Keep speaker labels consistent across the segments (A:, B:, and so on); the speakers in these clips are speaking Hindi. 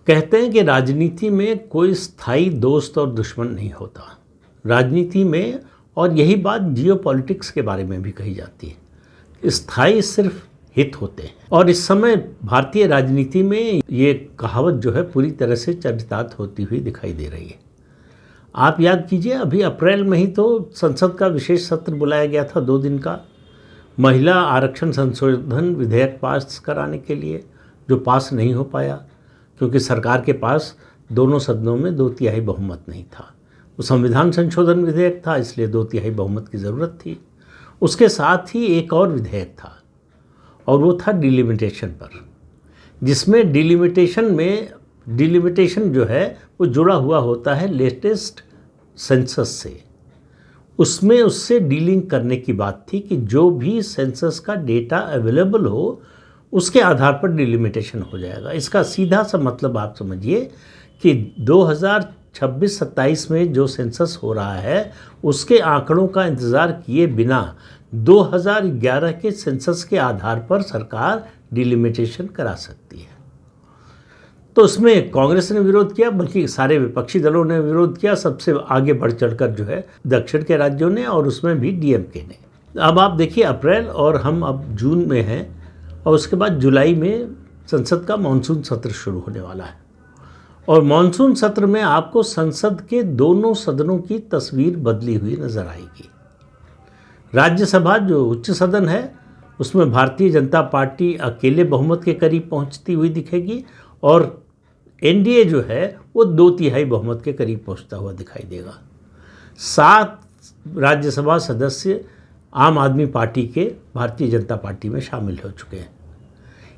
A: कहते हैं कि राजनीति में कोई स्थायी दोस्त और दुश्मन नहीं होता। राजनीति में, और यही बात जियोपॉलिटिक्स के बारे में भी कही जाती है, स्थायी सिर्फ हित होते हैं। और इस समय भारतीय राजनीति में ये कहावत जो है पूरी तरह से चरितार्थ होती हुई दिखाई दे रही है। आप याद कीजिए, अभी अप्रैल में ही तो संसद का विशेष सत्र बुलाया गया था 2 दिन का, महिला आरक्षण संशोधन विधेयक पास कराने के लिए, जो पास नहीं हो पाया क्योंकि सरकार के पास दोनों सदनों में 2/3 बहुमत नहीं था। वो संविधान संशोधन विधेयक था, इसलिए 2/3 बहुमत की ज़रूरत थी। उसके साथ ही एक और विधेयक था और वो था डिलिमिटेशन पर, जिसमें डिलिमिटेशन जो है वो जुड़ा हुआ होता है लेटेस्ट सेंसस से। उसमें उससे डीलिंग करने की बात थी कि जो भी सेंसस का डेटा अवेलेबल हो उसके आधार पर डिलिमिटेशन हो जाएगा। इसका सीधा सा मतलब आप समझिए कि 2026-27 में जो सेंसस हो रहा है उसके आंकड़ों का इंतज़ार किए बिना 2011 के सेंसस के आधार पर सरकार डिलिमिटेशन करा सकती है। तो उसमें कांग्रेस ने विरोध किया, बल्कि सारे विपक्षी दलों ने विरोध किया, सबसे आगे बढ़ चढ़कर जो है दक्षिण के राज्यों ने, और उसमें भी डीएमके ने। अब आप देखिए, अप्रैल और हम अब जून में हैं और उसके बाद जुलाई में संसद का मानसून सत्र शुरू होने वाला है। और मानसून सत्र में आपको संसद के दोनों सदनों की तस्वीर बदली हुई नजर आएगी। राज्यसभा जो उच्च सदन है उसमें भारतीय जनता पार्टी अकेले बहुमत के करीब पहुंचती हुई दिखेगी और एनडीए जो है वो 2/3 बहुमत के करीब पहुंचता हुआ दिखाई देगा। 7 राज्यसभा सदस्य आम आदमी पार्टी के भारतीय जनता पार्टी में शामिल हो चुके हैं।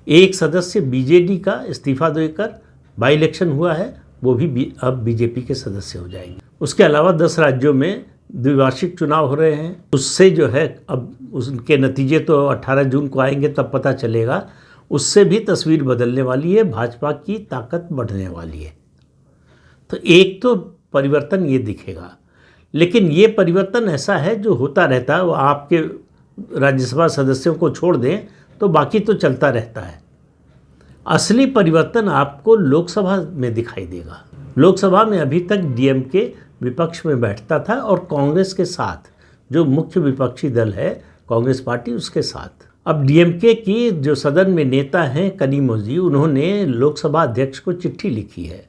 A: 1 सदस्य बीजेडी का इस्तीफा देकर बाई इलेक्शन हुआ है, वो भी अब बीजेपी के सदस्य हो जाएंगे। उसके अलावा 10 राज्यों में द्विवार्षिक चुनाव हो रहे हैं। उससे जो है अब उनके नतीजे तो 18 जून को आएंगे, तब पता चलेगा। उससे भी तस्वीर बदलने वाली है, भाजपा की ताकत बढ़ने वाली है। तो एक तो परिवर्तन ये दिखेगा, लेकिन ये परिवर्तन ऐसा है जो होता रहता है। वो आपके राज्यसभा सदस्यों को छोड़ दें तो बाकी तो चलता रहता है। असली परिवर्तन आपको लोकसभा में दिखाई देगा। लोकसभा में अभी तक डीएमके विपक्ष में बैठता था और कांग्रेस के साथ, जो मुख्य विपक्षी दल है कांग्रेस पार्टी, उसके साथ। अब डीएमके की जो सदन में नेता हैं कनिमोझी, उन्होंने लोकसभा अध्यक्ष को चिट्ठी लिखी है